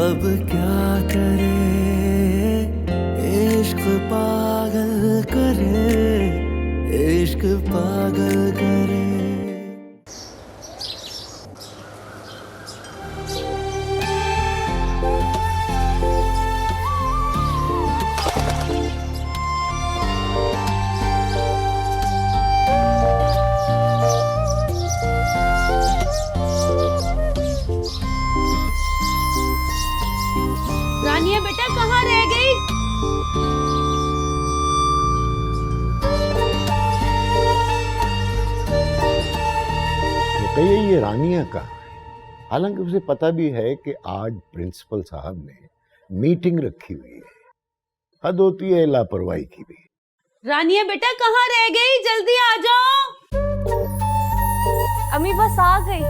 अब क्या करे, इश्क पागल करे, इश्क पागल करे। रानिया बेटा कहाँ रह गई? तो कहिए ये रानिया का, हालांकि उसे पता भी है कि आज प्रिंसिपल साहब ने मीटिंग रखी हुई है। हद होती है लापरवाही की भी। रानिया बेटा कहाँ रह गई? जल्दी आ जाओ। अम्मी बस आ गई।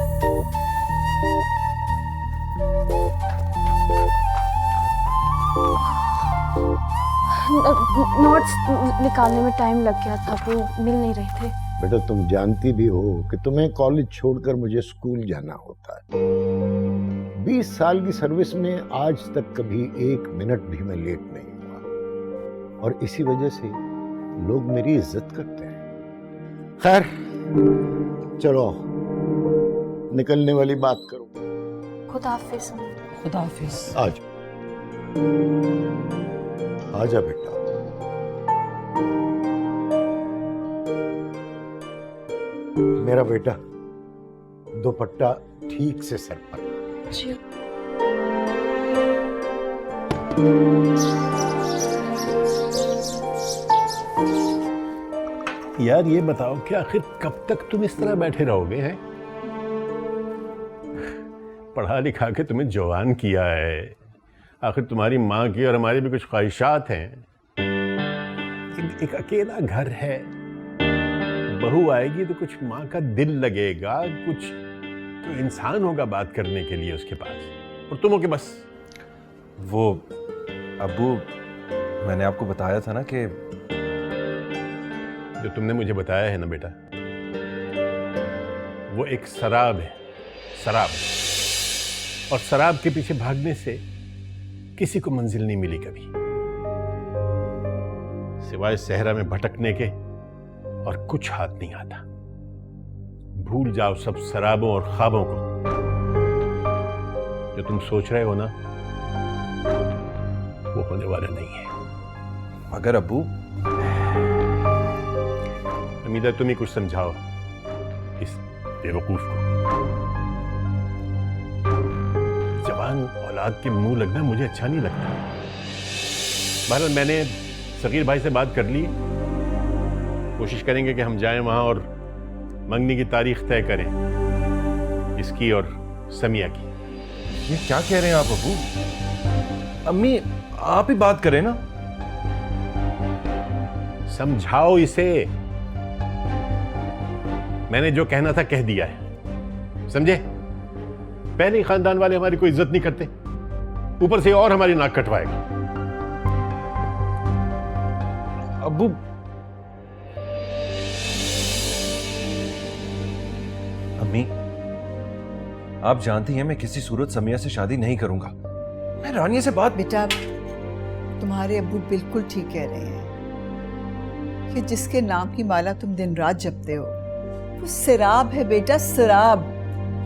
नोट्स निकालने में टाइम लग गया था, वो मिल नहीं रहे थे। बेटा तुम जानती भी हो कि तुम्हें कॉलेज छोड़कर मुझे स्कूल जाना होता है। 20 साल की सर्विस में आज तक कभी 1 मिनट भी मैं लेट नहीं हुआ, और इसी वजह से लोग मेरी इज्जत करते हैं। खैर चलो निकलने वाली बात करो। खुदा हाफिज। खुदा हाफिज। आजा आजा बेटा। मेरा बेटा दुपट्टा ठीक से सर पर। जी। यार ये बताओ कि आखिर कब तक तुम इस तरह बैठे रहोगे हैं? पढ़ा लिखा के तुम्हें जवान किया है, आखिर तुम्हारी माँ की और हमारी भी कुछ ख्वाहिशात हैं। एक अकेला घर है, बहू आएगी तो कुछ माँ का दिल लगेगा, कुछ तो इंसान होगा बात करने के लिए उसके पास, और तुम हो के बस। वो अब्बू, मैंने आपको बताया था ना कि जो तुमने मुझे बताया है ना बेटा, वो एक शराब है, शराब। और शराब के पीछे भागने से किसी को मंजिल नहीं मिली कभी, सिवाय सहरा में भटकने के, और कुछ हाथ नहीं आता। भूल जाओ सब शराबों और ख्वाबों को। जो तुम सोच रहे हो ना, वो होने वाला नहीं है। मगर अब्बू, हमीदा तुम ही कुछ समझाओ इस बेवकूफ को। जवान औलाद के मुंह लगना मुझे अच्छा नहीं लगता। बहरहाल मैंने सगीर भाई से बात कर ली, कोशिश करेंगे कि हम जाएं वहां और मंगनी की तारीख तय करें, इसकी और समिया की। ये क्या कह रहे हैं आप अब्बू? अम्मी आप ही बात करें ना। समझाओ इसे। मैंने जो कहना था कह दिया है, समझे? पहले ही खानदान वाले हमारी कोई इज्जत नहीं करते, ऊपर से और हमारी नाक कटवाएगा। अब्बू, अम्मी आप जानती हैं मैं किसी सूरत समिया से शादी नहीं करूंगा। मैं रानिया से बात। बेटा तुम्हारे अब्बू बिल्कुल ठीक कह रहे हैं कि जिसके नाम की माला तुम दिन रात जपते हो वो शराब है बेटा, शराब,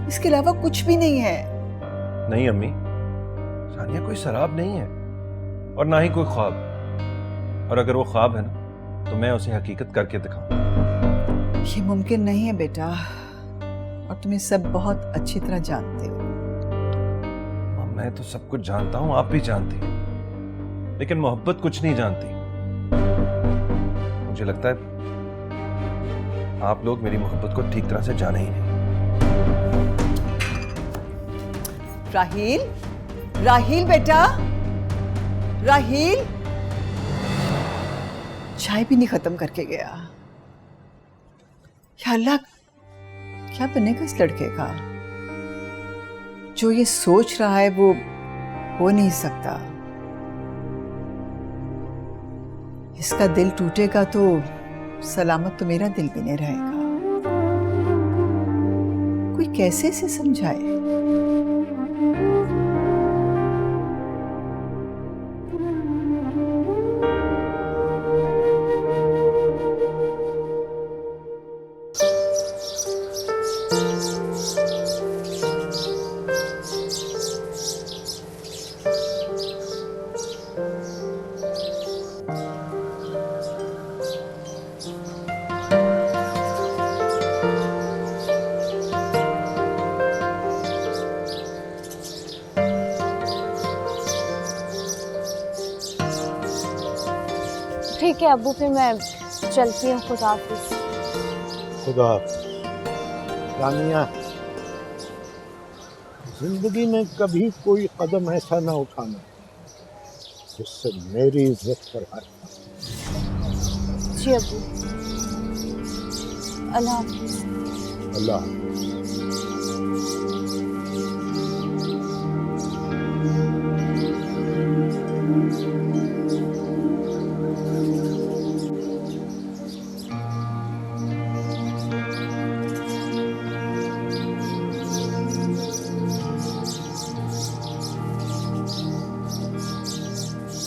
इसके अलावा कुछ भी नहीं है। नहीं अम्मी, रानिया कोई शराब नहीं है और ना ही कोई ख्वाब। और अगर वो ख्वाब है ना तो मैं उसे हकीकत करके दिखाऊं। ये मुमकिन नहीं है बेटा, और तुम ये सब बहुत अच्छी तरह जानते हो। मैं तो सब कुछ जानता हूं, आप भी जानती हैं, लेकिन मोहब्बत कुछ नहीं जानती। मुझे लगता है आप लोग मेरी मोहब्बत को ठीक तरह से जाने ही नहीं। राहील, राहील बेटा, राहील चाय भी नहीं खत्म करके गया। या अल्लाह, क्या बनेगा इस लड़के का? जो ये सोच रहा है वो हो नहीं सकता। इसका दिल टूटेगा तो सलामत तो मेरा दिल भी नहीं रहेगा। कोई कैसे इसे समझाए? ठीक है अब्बू, फिर मैं चलती हूँ। खुदा हाफिज। खुदा रानिया, जिंदगी में कभी कोई कदम ऐसा ना उठाना जिससे मेरी इज्जत पर हाथ। जी अब्बू, अल्लाह हाफिज। अल्लाह।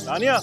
तानिया,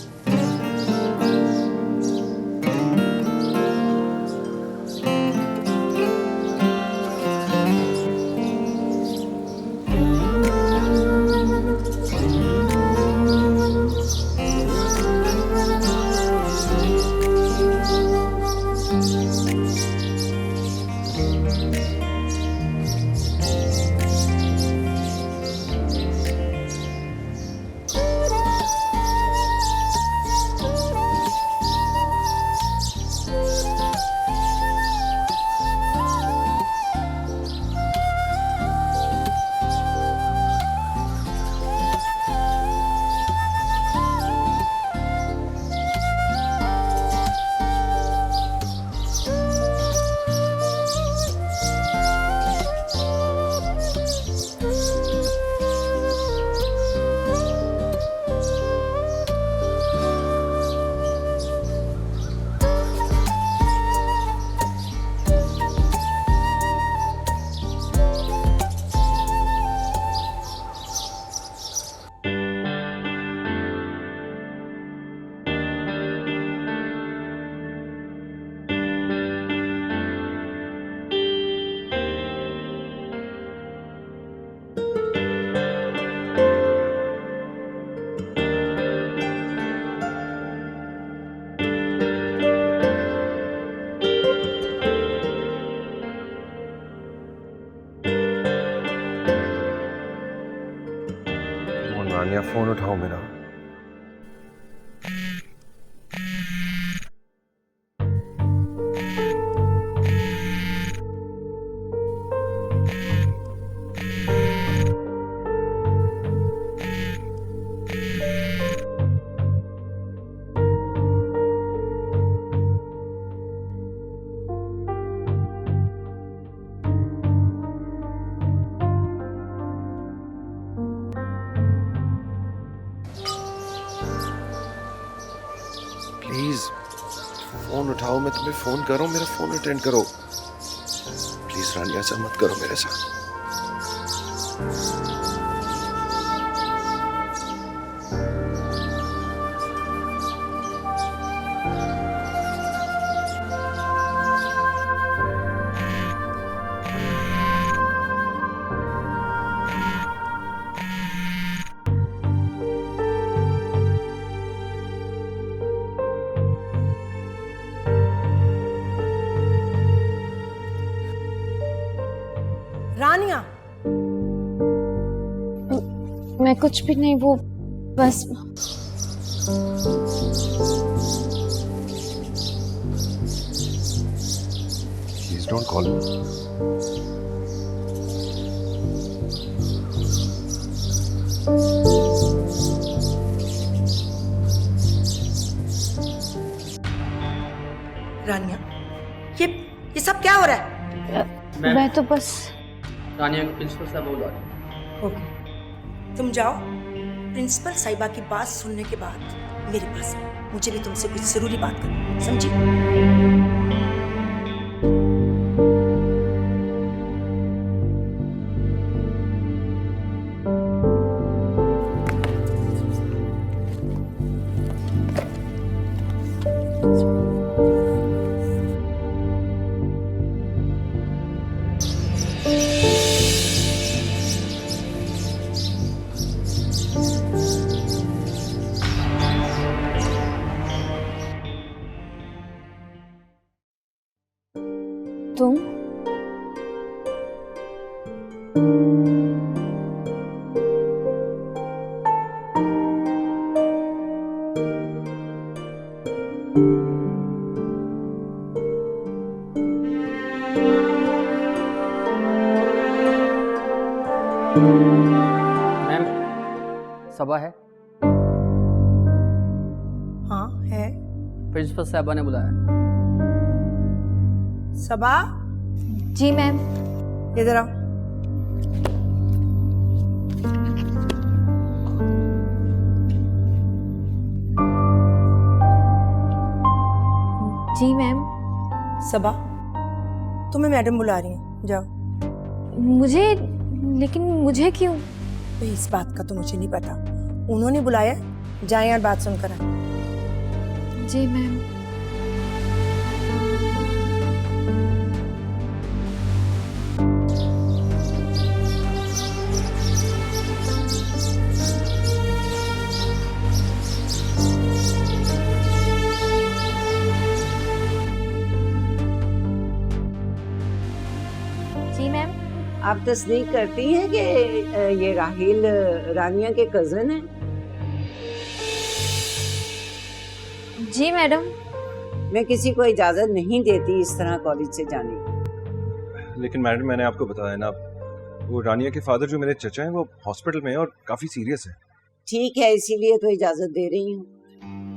रानिया फोन उठाओ मेरा। प्लीज फोन उठाओ, मैं तुम्हें फोन कर रहा हूं, मेरा फोन अटेंड करो प्लीज। रानिया ऐसा मत करो मेरे साथ। रानिया, मैं कुछ भी नहीं, वो बस प्लीज डोंट कॉल मी। रानिया, ये सब क्या हो रहा है? मैं तो बस रानिया को प्रिंसिपल साहब बोल रहा है। ओके, तुम जाओ। प्रिंसिपल साहिबा की बात सुनने के बाद मेरे पास आओ। मुझे भी तुमसे कुछ जरूरी बात करनी, समझी? मैम सबा है, हाँ है। प्रिंसिपल साहबा ने बुलाया। सबा, जी मैम। इधर आओ। जी मैम। सबा, तुम्हें मैडम बुला रही हैं, जाओ। लेकिन मुझे क्यों? तो इस बात का तो मुझे नहीं पता, उन्होंने बुलाया, जाए यार बात सुनकर आए। जी मैम। जी मैम। आप तस्दीक करती हैं कि ये राहिल रानिया के कजन है? जी मैडम। मैं किसी को इजाजत नहीं देती इस तरह कॉलेज से जाने की। लेकिन मैडम मैंने आपको बताया ना, वो रानिया के फादर जो मेरे चचा हैं वो हॉस्पिटल में है और काफी सीरियस है। ठीक है, इसीलिए तो इजाजत दे रही हूँ।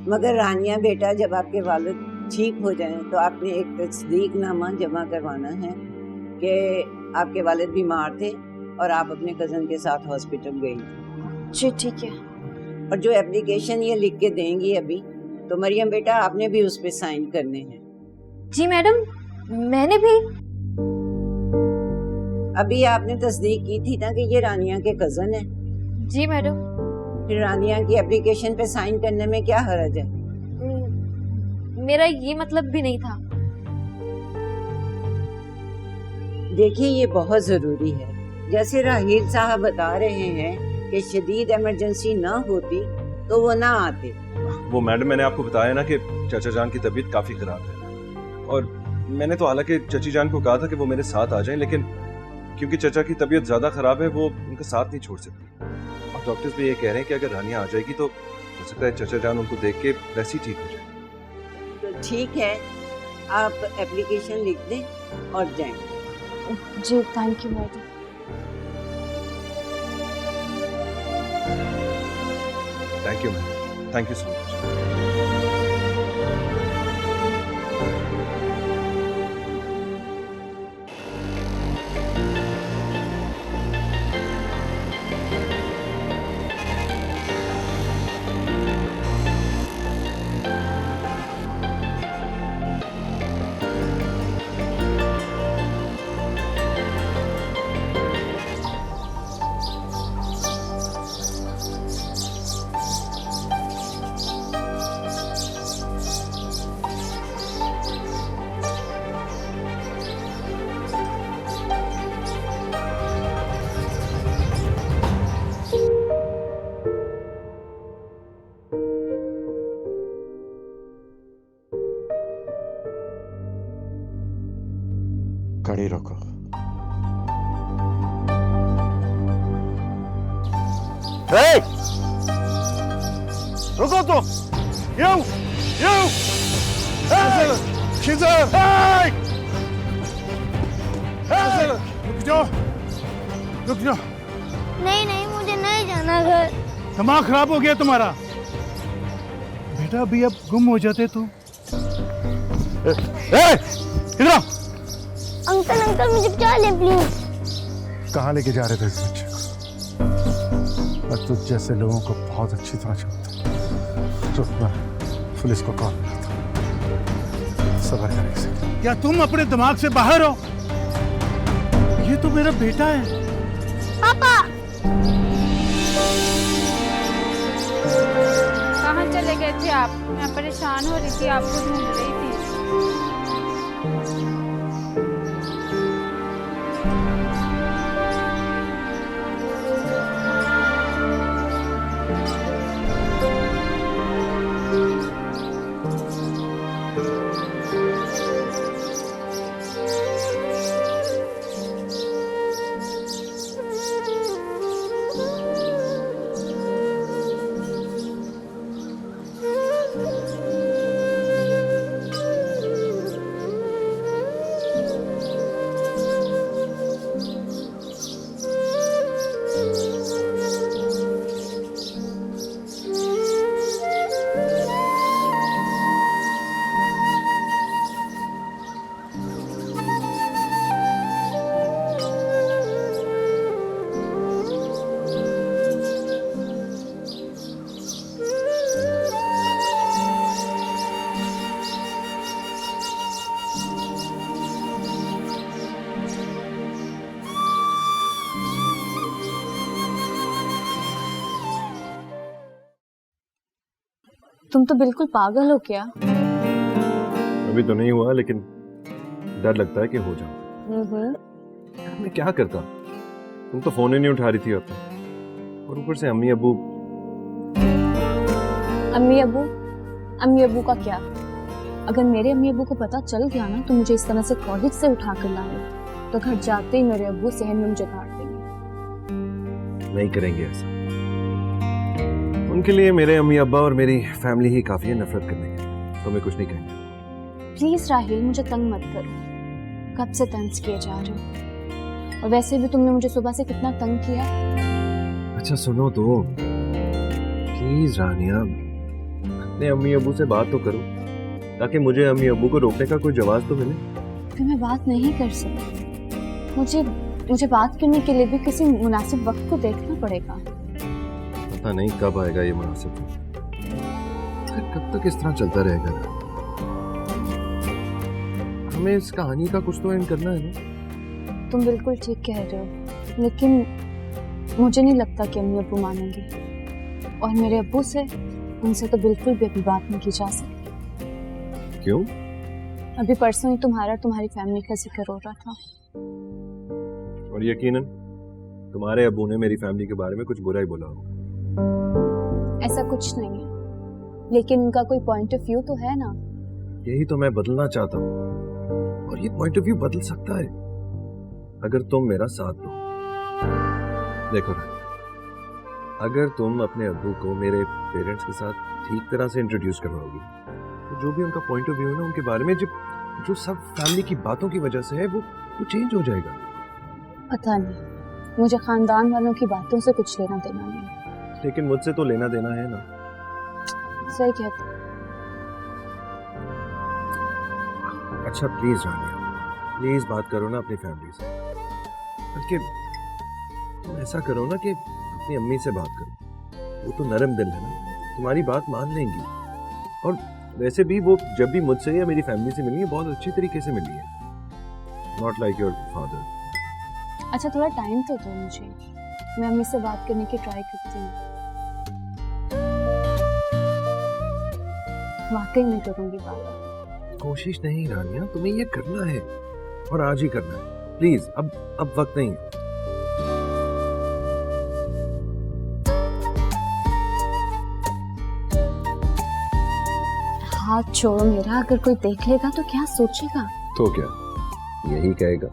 मगर रानिया बेटा, जब आपके वालिद ठीक हो जाएं तो आपने एक तस्दीकनामा जमा करवाना है कि आपके वालिद बीमार थे और आप अपने कजन के साथ हॉस्पिटल गई। जी ठीक है। और जो एप्लीकेशन ये लिख के देंगी अभी, तो मरियम बेटा आपने भी उस पे साइन करने हैं। जी मैडम, मैंने भी। अभी आपने तस्दीक की थी ना कि ये रानिया के कजन है। जी मैडम। फिर रानिया की एप्लीकेशन पे साइन करने में क्या हर्ज है? मेरा ये मतलब भी नहीं था। देखिए, ये बहुत जरूरी है। जैसे राहिल साहब बता रहे हैं कि शदीद इमरजेंसी ना होती तो वो ना आते। वो मैडम मैंने आपको बताया ना कि चाचा जान की तबीयत काफी खराब है, और मैंने तो हालांकि चची जान को कहा था कि वो मेरे साथ आ जाएं, लेकिन क्योंकि चचा की तबीयत ज्यादा खराब है वो उनका साथ नहीं छोड़ सकती। और डॉक्टर्स भी ये कह रहे हैं कि अगर रानिया आ जाएगी तो हो सकता है चचा जान उनको देख के वैसे ही ठीक हो जाए। तो ठीक है, आप एप्लीकेशन लिख दें और जाएं। जी thank you madam. Thank you ma'am, thank you so much. गाड़ी रोको। रुको तो। रुक जाओ। नहीं नहीं, मुझे नहीं जाना घर। दिमाग खराब हो गया तुम्हारा बेटा, अभी अब गुम हो जाते तुम। इधर आओ। अंकल अंकल मुझे बचा ले प्लीज। कहाँ लेके जा रहे थे इस बच्चे को? मैं तुझ जैसे लोगों को बहुत अच्छी तरह जानता हूँ। रुक, मैं पुलिस को कॉल करता हूँ। सबर करें। क्या तुम अपने दिमाग से बाहर हो? ये तो मेरा बेटा है। पापा कहाँ चले गए थे आप? मैं परेशान हो रही थी, आपको ढूंढ रही थी। तुम तो बिल्कुल पागल हो क्या? अभी तो नहीं हुआ, लेकिन डर लगता है कि हो जाऊं। मैं क्या करता, तुम तो फोन ही नहीं उठा रही थी अब तक, और ऊपर से अम्मी अब्बू। अम्मी अब्बू का क्या? अगर मेरे अम्मी अब्बू को पता चल गया ना तो मुझे इस तरह से कॉलेज से उठा कर लाए तो घर जाते ही मेरे अब्बू सहन में मुझे काट देंगे। नहीं करेंगे ऐसा, उनके लिए मेरे अम्मी अब्बा और मेरी फैमिली ही काफी है नफरत करने के। तुम्हें कुछ नहीं कहेंगे। प्लीज राहिल, मुझे तंग मत करो। कब से तंज किए जा रहे हो, और वैसे भी तुमने मुझे सुबह से कितना तंग किया। अच्छा सुनो तो, प्लीज रानिया, अपने अम्मी अब्बू से बात तो करो, ताकि मुझे अम्मी अब्बू को रोकने का कोई जवाब तो मिले। फिर मैं बात नहीं कर सकती। मुझे बात करने के लिए भी किसी मुनासिब वक्त को देखना पड़ेगा। पता नहीं कब आएगा ये मुनासिब, फिर कब तक इस तरह चलता रहेगा। हमें इस कहानी का कुछ तो एंड करना है ना। तुम बिल्कुल ठीक कह रहे हो, लेकिन मुझे नहीं लगता कि अम्मी अब्बू मानेंगे, और मेरे अब्बू से, उनसे तो बिल्कुल भी अभी बात नहीं की जा सकती। क्यों? अभी परसों ही तुम्हारी फैमिली का जिक्र हो रहा था, और यकीनन तुम्हारे अब्बू ने मेरी फैमिली के बारे में कुछ बुरा ही बोला होगा। ऐसा कुछ नहीं है, लेकिन उनका कोई पॉइंट ऑफ व्यू तो है ना। यही तो मैं बदलना चाहता हूँ, और ये पॉइंट ऑफ व्यू बदल सकता है अगर तुम मेरा साथ दो। देखो ना, अगर तुम अपने अब्बू को मेरे पेरेंट्स के साथ ठीक तरह से इंट्रोड्यूस करवाओगी, तो जो भी उनका पॉइंट ऑफ व्यू है ना उनके बारे में, जो सब फैमिली की बातों की वजह से है, वो चेंज हो जाएगा। पता नहीं, मुझे खानदान वालों की बातों से कुछ लेना देना नहीं, लेकिन मुझसे तो लेना देना है ना। सही कहते। अच्छा प्लीज रानिया, प्लीज बात करो ना अपनी फैमिली से, बल्कि तुम ऐसा करो ना कि अपनी अम्मी से बात करो। वो तो नरम दिल है ना, तुम्हारी बात मान लेंगी। और वैसे भी वो जब भी मुझसे या मेरी फैमिली से मिली है, बहुत अच्छी तरीके से मिली है, नॉट लाइक योर फादर। अच्छा थोड़ा टाइम तो दो मुझे, मैं अम्मी से बात करने की ट्राई करती हूँ। वाकई में करूंगी बात। कोशिश नहीं रानिया, तुम्हें ये करना है, और आज ही करना है। प्लीज, अब वक्त नहीं है। हाथ छोड़ो मेरा, अगर कोई देख लेगा तो क्या सोचेगा? तो क्या, यही कहेगा,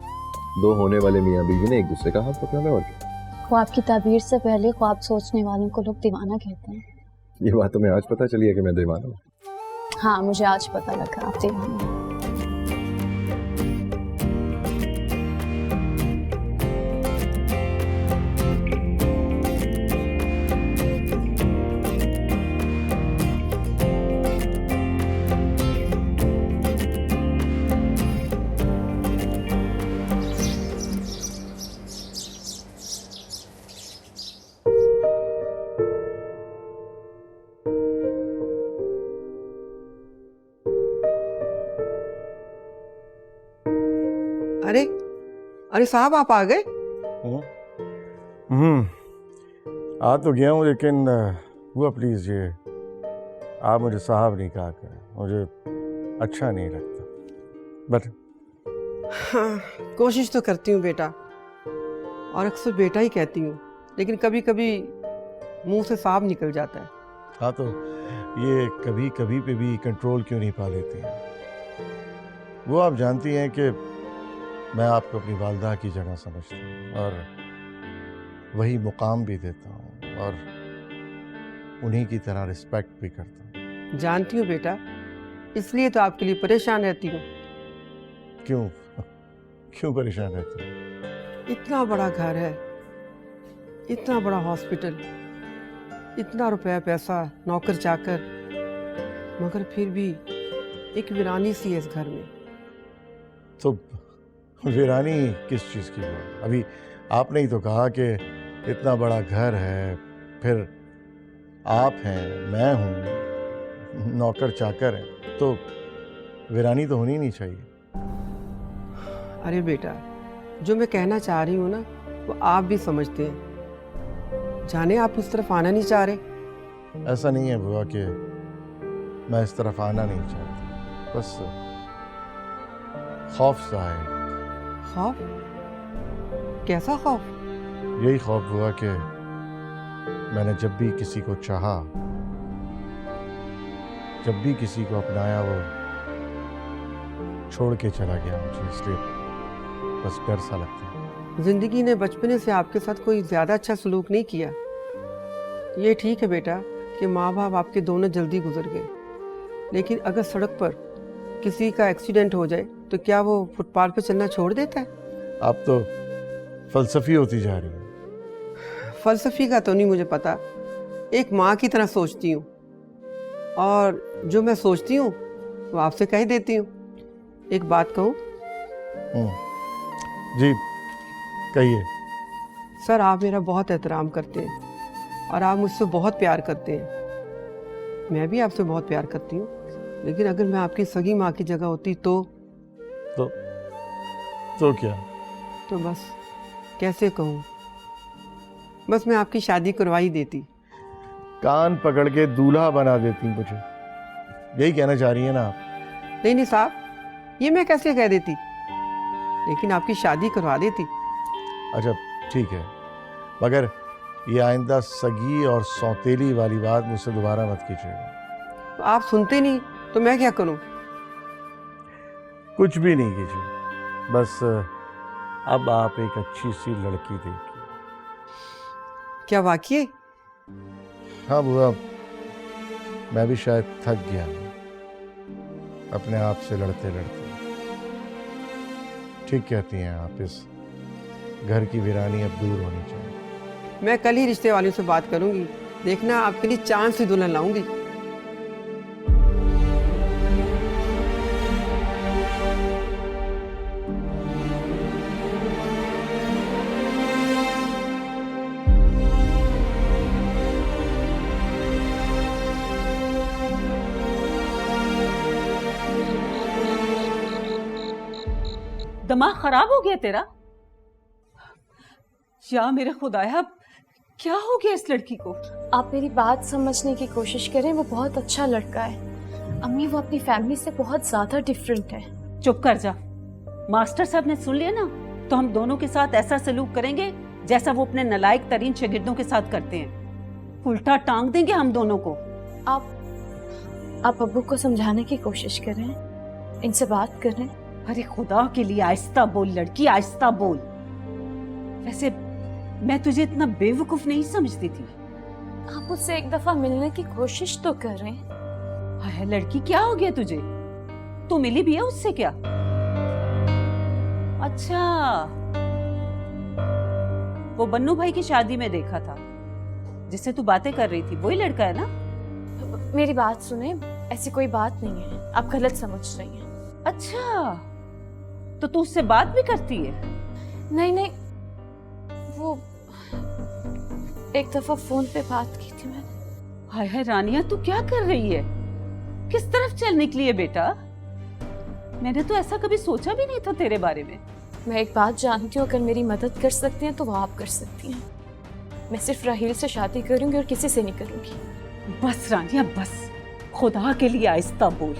दो होने वाले मियाँ बीवी ने एक दूसरे का हाथ पकड़ा है, और क्या। ख्वाब की ताबीर से पहले ख्वाब सोचने वालों को लोग दीवाना कहते हैं। ये बात तुम्हें आज पता चली है कि मैं दीवाना हूँ? हाँ, मुझे आज पता लगा आप दीवाना हैं। अरे साहब, आप आ गए? आ तो गया हूँ, लेकिन हुआ प्लीज ये आप मुझे साहब नहीं कहा करें, मुझे अच्छा नहीं लगता। बट हाँ, कोशिश तो करती हूँ बेटा, और अक्सर बेटा ही कहती हूँ, लेकिन कभी कभी मुंह से साहब निकल जाता है। हाँ, तो ये कभी कभी पे भी कंट्रोल क्यों नहीं पा लेती हैं? वो आप जानती हैं कि मैं आपको अपनी वालदा की जगह समझता हूँ, और वही मुकाम भी देता हूँ, और उन्हीं की तरह रिस्पेक्ट भी करता हूँ। जानती हूँ बेटा, इसलिए तो आपके लिए परेशान रहती हूँ। क्यों क्यों परेशान रहती हूँ? इतना बड़ा घर है, इतना बड़ा हॉस्पिटल, इतना रुपया पैसा, नौकर चाकर, मगर फिर भी एक वीरानी सी है इस घर में। तो वीरानी किस चीज़ की है? अभी आपने ही तो कहा कि इतना बड़ा घर है, फिर आप हैं, मैं हूँ, नौकर चाकर है, तो वीरानी तो होनी नहीं चाहिए। अरे बेटा, जो मैं कहना चाह रही हूँ ना, वो आप भी समझते हैं। जाने आप उस तरफ आना नहीं चाह रहे। ऐसा नहीं है बुआ कि मैं इस तरफ आना नहीं चाहती, बस खौफ सा है। खौफ? कैसा खौफ? यही खौफ हुआ कि मैंने जब भी किसी को चाहा, जब भी किसी को अपनाया, वो छोड़ के चला गया मुझे, इसलिए बस डर सा लगता है। जिंदगी ने बचपने से आपके साथ कोई ज्यादा अच्छा सलूक नहीं किया। ये ठीक है बेटा कि माँ बाप आपके दोनों जल्दी गुजर गए, लेकिन अगर सड़क पर किसी का एक्सीडेंट हो जाए तो क्या वो फुटपाथ पे चलना छोड़ देता है? आप तो फलसफी होती जा रही है। फलसफी का तो नहीं मुझे पता, एक माँ की तरह सोचती हूँ, और जो मैं सोचती हूँ वो आपसे कह देती हूँ। एक बात कहूँ? जी कहिए। सर, आप मेरा बहुत एहतराम करते हैं और आप मुझसे बहुत प्यार करते हैं। मैं भी आपसे बहुत प्यार करती हूँ, लेकिन अगर मैं आपकी सगी माँ की जगह होती तो क्या? तो बस कैसे कहूँ, बस मैं आपकी शादी करवा ही देती। कान पकड़ के दूल्हा बना देती मुझे, यही कहना चाह रही है ना आप? नहीं नहीं साहब, ये मैं कैसे कह देती, लेकिन आपकी शादी करवा देती। अच्छा ठीक है, मगर ये आइंदा सगी और सौतेली वाली बात मुझसे दोबारा मत कीजिएगा। तो आप सुनते नहीं तो मैं क्या करूं? कुछ भी नहीं कीजिए, बस अब आप एक अच्छी सी लड़की देखिए। क्या वाकई? हाँ बुआ, मैं भी शायद थक गया हूं अपने आप से लड़ते लड़ते। ठीक कहती हैं आप, इस घर की वीरानी अब दूर होनी चाहिए। मैं कल ही रिश्ते वालों से बात करूंगी, देखना आपके लिए चांद सी दुल्हन लाऊंगी। दिमाग खराब हो गया तेरा? या मेरे खुदाया, क्या हो गया इस लड़की को? आप मेरी बात समझने की कोशिश करें, वो बहुत अच्छा लड़का है। अम्मी, वो अपनी फैमिली से बहुत ज्यादा डिफरेंट है। चुप कर जा। मास्टर साहब ने सुन लिया ना तो हम दोनों के साथ ऐसा सलूक करेंगे जैसा वो अपने नालायक तरीन शागिर्दों के साथ करते हैं। उल्टा टांग देंगे हम दोनों को। आप अब्बू को समझाने की कोशिश करें, इनसे बात करें। अरे खुदा के लिए आहिस्ता बोल लड़की, आहिस्ता बोल। वैसे मैं तुझे इतना बेवकूफ नहीं समझती थी। आप उससे एक दफा मिलने की कोशिश तो करें। हाय लड़की, क्या हो गया तुझे? तू मिली भी है उससे क्या? अच्छा, वो बन्नू भाई की शादी में देखा था जिससे तू बातें कर रही थी, वही लड़का है ना? मेरी बात सुने, ऐसी कोई बात नहीं है, आप गलत समझ रही हैं। अच्छा, तो तू उससे बात भी करती है? नहीं नहीं, वो एक दफा फोन पे बात की थी मैंने। हाय हाय रानिया, तू क्या कर रही है? किस तरफ चल निकली है बेटा? मैंने तो ऐसा कभी सोचा भी नहीं था तेरे बारे में। मैं एक बात जानती हूँ, अगर मेरी मदद कर सकती हैं तो वो आप कर सकती हैं। मैं सिर्फ राहील से शादी करूंगी और किसी से नहीं करूंगी। बस रानिया बस, खुदा के लिए आहिस्ता बोल।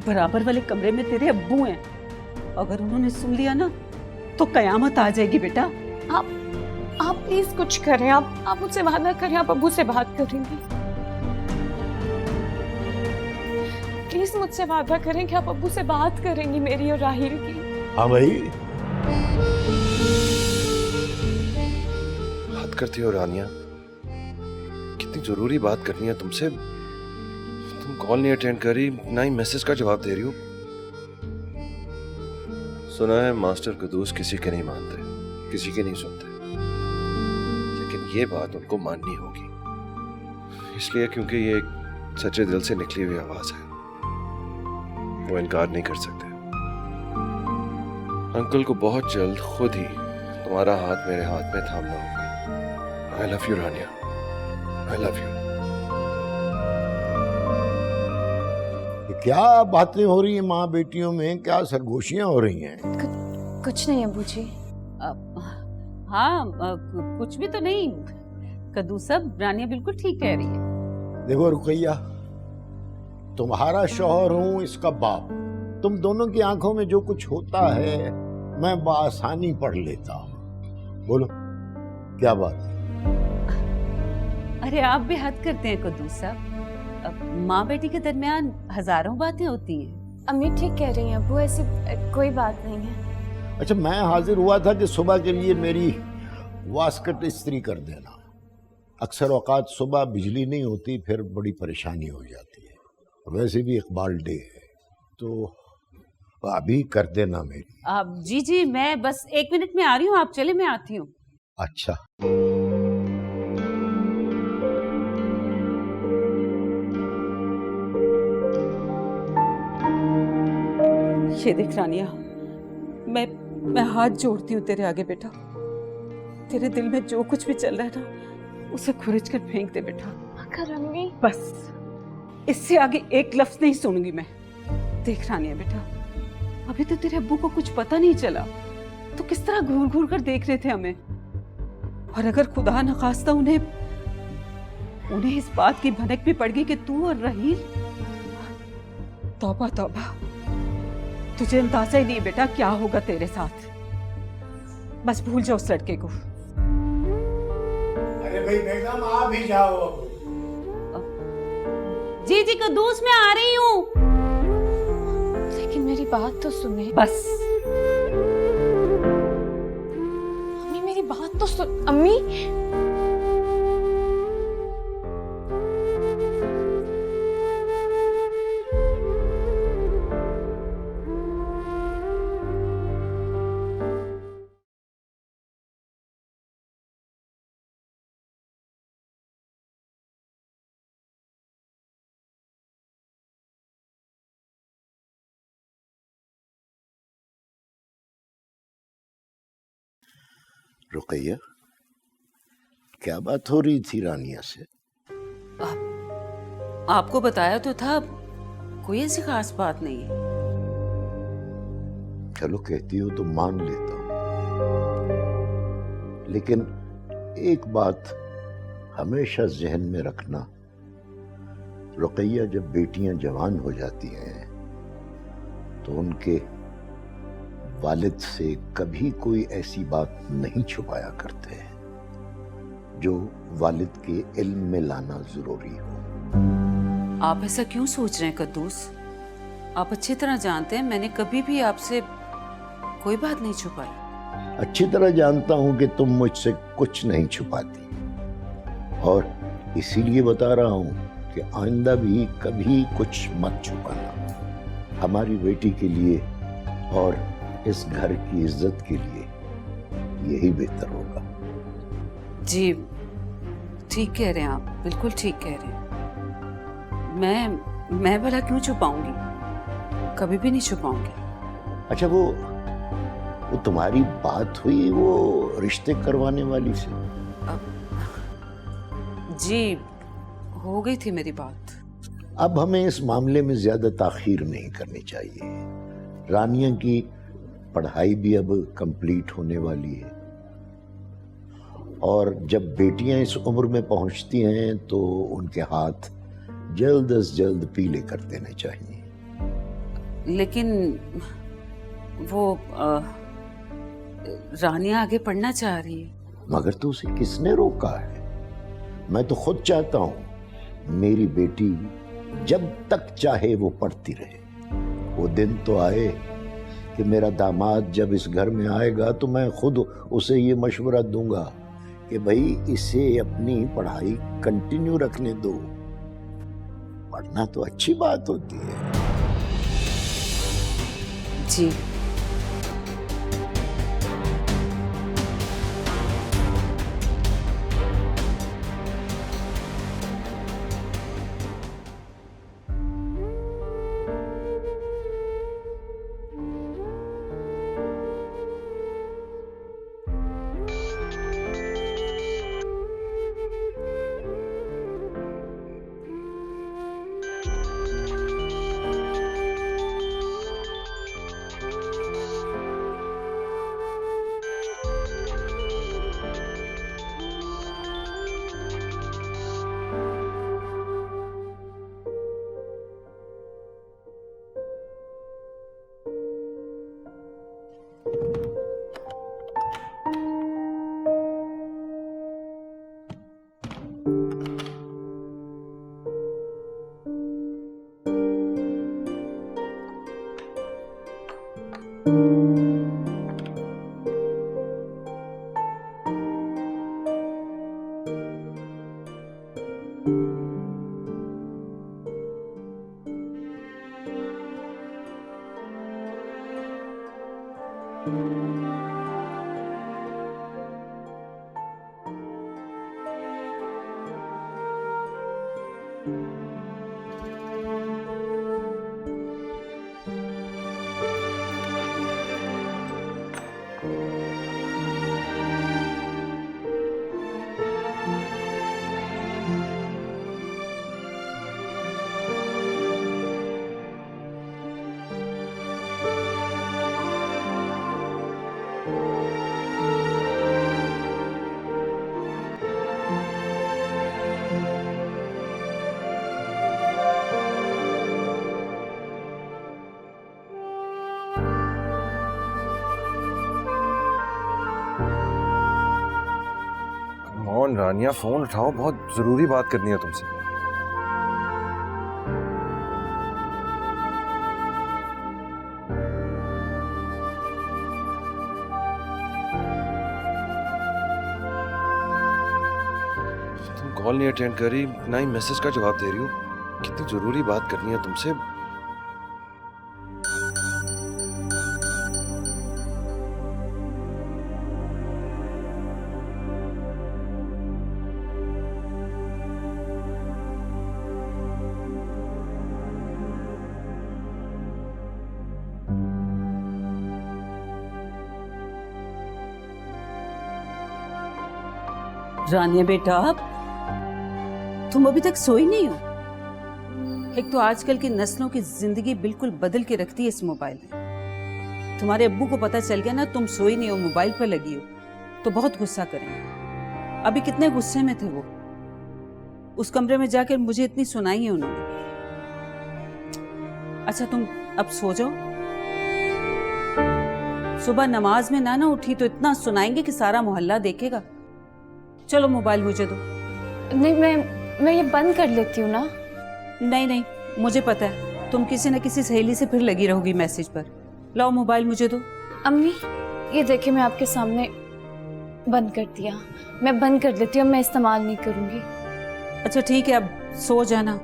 बराबर वाले कमरे में तेरे अब्बू हैं, अगर उन्होंने सुन लिया ना तो कयामत आ जाएगी बेटा। आप प्लीज कुछ करें, आप मुझसे वादा करें, आप अब्बू से बात करेंगी। प्लीज मुझसे वादा करें कि आप अब्बू से बात करेंगी, मेरी और राहील की। हाँ भाई। बात करती हो रानिया, कितनी जरूरी बात करनी है तुमसे। तुम कॉल नहीं अटेंड कर रही, ना ही मैसेज का जवाब दे रही हो। सुना है मास्टर कुदूस किसी के नहीं मानते, किसी के नहीं सुनते, लेकिन ये बात उनको माननी होगी। इसलिए क्योंकि ये एक सच्चे दिल से निकली हुई आवाज है, वो इनकार नहीं कर सकते। अंकल को बहुत जल्द खुद ही तुम्हारा हाथ मेरे हाथ में थामना होगा। I love you Rania, I love you. क्या बातें हो रही हैं माँ बेटियों में? क्या सरगोशियां हो रही हैं? कुछ नहीं अब्बू जी। हाँ, कुछ भी तो नहीं कद्दू सब, रानिया बिल्कुल ठीक कह रही है। देखो रुकैया, तुम्हारा शौहर हूं, इसका बाप। तुम दोनों की आंखों में जो कुछ होता है मैं बआसानी पढ़ लेता हूं। बोलो क्या बात है? अरे आप भी हद करते हैं कुद्दूस साहब। माँ बेटी के दरमियान हजारों बातें होती हैं। अम्मी ठीक कह रही हैं अब्बू, ऐसी कोई बात नहीं है। अच्छा, मैं हाजिर हुआ था कि सुबह के लिए मेरी वास्कट इस्त्री कर देना। अक्सर औकात सुबह बिजली नहीं होती, फिर बड़ी परेशानी हो जाती है। वैसे भी इकबाल डे है, तो अभी कर देना मेरी। जी जी, मैं बस 1 मिनट में आ रही हूँ, आप चले, मैं आती हूँ। अच्छा। ये देख रानिया, मैं हाथ जोड़ती हूँ तेरे आगे बेटा। तेरे दिल में जो कुछ भी चल रहा है ना, उसे खुरिच कर फेंक दे बेटा। मगर अम्मी, बस इससे आगे एक लफ्ज नहीं सुनूंगी मैं। देख रानिया बेटा, अभी तो तेरे अब्बू को कुछ पता नहीं चला, तो किस तरह घूर घूर कर देख रहे थे हमें। और अगर खुदा न खास्ता उन्हें इस बात की भनक भी पड़ गई कि तू और रहील, तौबा तौबा, तुझे अंदाजा ही नहीं बेटा क्या होगा तेरे साथ। बस भूल जाओ उस लड़के को। अरे भाई बेगम, आप ही जाओ। जी जी कुद्दूस, मैं आ रही हूँ। लेकिन मेरी बात तो सुने। बस अम्मी, मेरी बात तो सुन। अम्मी, रुकैया, क्या बात हो रही थी रानिया से? आपको बताया तो था, कोई ऐसी खास बात नहीं है। चलो कहती हो तो मान लेता हूं, लेकिन एक बात हमेशा जहन में रखना, रुकैया जब बेटियां जवान हो जाती हैं तो उनके वालिद से कभी कोई ऐसी बात नहीं छुपाया करते हैं जो वालिद के इल्म में लाना जरूरी हो। आप ऐसा क्यों सोच रहे हैं कुद्दूस? आप अच्छी तरह जानते हैं मैंने कभी भी आपसे कोई बात नहीं छुपाई। अच्छी तरह जानता हूं कि तुम मुझसे कुछ नहीं छुपाती, और इसीलिए बता रहा हूं कि आइंदा भी कभी कुछ मत छुपाना। हमारी बेटी के लिए और इस घर की इज्जत के लिए यही बेहतर होगा। जी ठीक कह रहे हैं आप, बिल्कुल ठीक कह रहे हैं। मैं भला क्यों छुपाऊंगी, कभी भी नहीं छुपाऊंगी। अच्छा, वो तुम्हारी बात हुई वो रिश्ते करवाने वाली से? जी हो गई थी मेरी बात। अब हमें इस मामले में ज्यादा ताखीर नहीं करनी चाहिए। रानिया की पढ़ाई भी अब कंप्लीट होने वाली है, और जब बेटियां इस उम्र में पहुंचती हैं तो उनके हाथ जल्द से जल्द पीले कर देने चाहिए। लेकिन वो रानिया आगे पढ़ना चाह रही है। मगर तो उसे किसने रोका है? मैं तो खुद चाहता हूं मेरी बेटी जब तक चाहे वो पढ़ती रहे। वो दिन तो आए कि मेरा दामाद जब इस घर में आएगा तो मैं खुद उसे ये मशवरा दूंगा कि भाई इसे अपनी पढ़ाई कंटिन्यू रखने दो। पढ़ना तो अच्छी बात होती है। जी कौन रानिया, फोन उठाओ, बहुत जरूरी बात करनी है तुमसे। तुम कॉल नहीं अटेंड कर रही, ना ही मैसेज का जवाब दे रही हो। कितनी जरूरी बात करनी है तुमसे। रानिया बेटा, तुम अभी तक सोई नहीं हो? एक तो आजकल की नस्लों की जिंदगी बिल्कुल बदल के रखती है इस मोबाइल में। तुम्हारे अब्बू को पता चल गया ना तुम सोई नहीं हो, मोबाइल पर लगी हो, तो बहुत गुस्सा करेंगे। अभी कितने गुस्से में थे वो। उस कमरे में जाकर मुझे इतनी सुनाई है उन्होंने। अच्छा तुम अब सो जाओ, सुबह नमाज में ना उठी तो इतना सुनाएंगे कि सारा मोहल्ला देखेगा। चलो मोबाइल मुझे दो। नहीं, मैं ये बंद कर लेती हूँ ना। नहीं नहीं, मुझे पता है तुम किसी न किसी सहेली से फिर लगी रहोगी मैसेज पर। लाओ मोबाइल मुझे दो। अम्मी ये देखिए, मैं आपके सामने बंद कर दिया। मैं बंद कर लेती हूँ, मैं इस्तेमाल नहीं करूँगी। अच्छा ठीक है, अब सो जाना।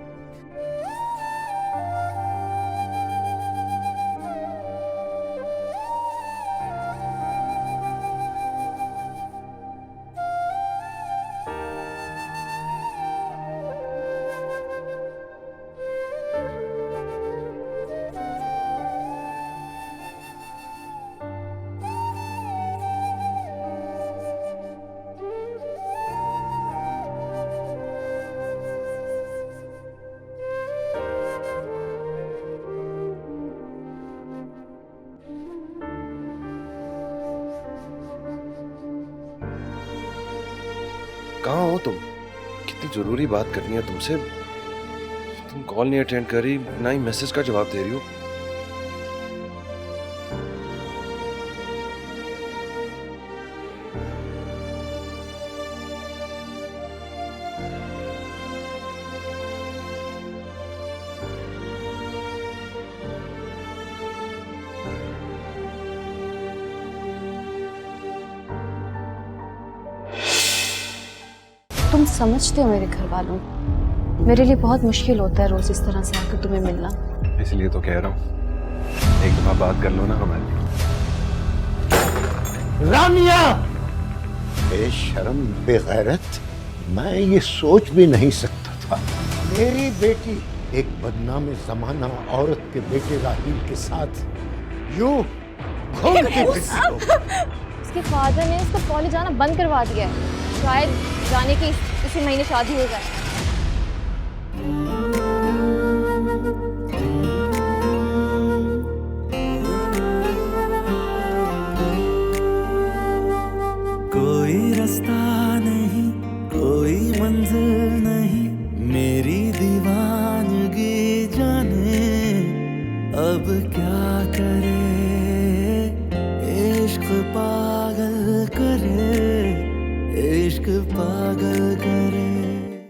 कहाँ हो तुम? कितनी जरूरी बात करनी है तुमसे। तुम कॉल नहीं अटेंड कर रही, ना ही मैसेज का जवाब दे रही हो। तुम समझते हो मेरे घर वालों, मेरे लिए बहुत मुश्किल होता है रोज इस तरह से आकर तुम्हें मिलना। इसलिए तो कह रहा हूँ, एक दफा बात कर लो ना हमारी। रानिया, बेशर्म बेगैरत, मैं ये सोच भी नहीं सकता था मेरी बेटी एक बदनाम जमाना औरत के बेटे राहील के साथ यूं घूमती फिरती हो। उसके फादर ने उसको कॉलेज आना बंद करवा दिया है। शायद जाने की इसी महीने शादी हो जाए। कोई रास्ता नहीं, कोई मंजिल नहीं, मेरी दीवानगी जाने अब क्या करे।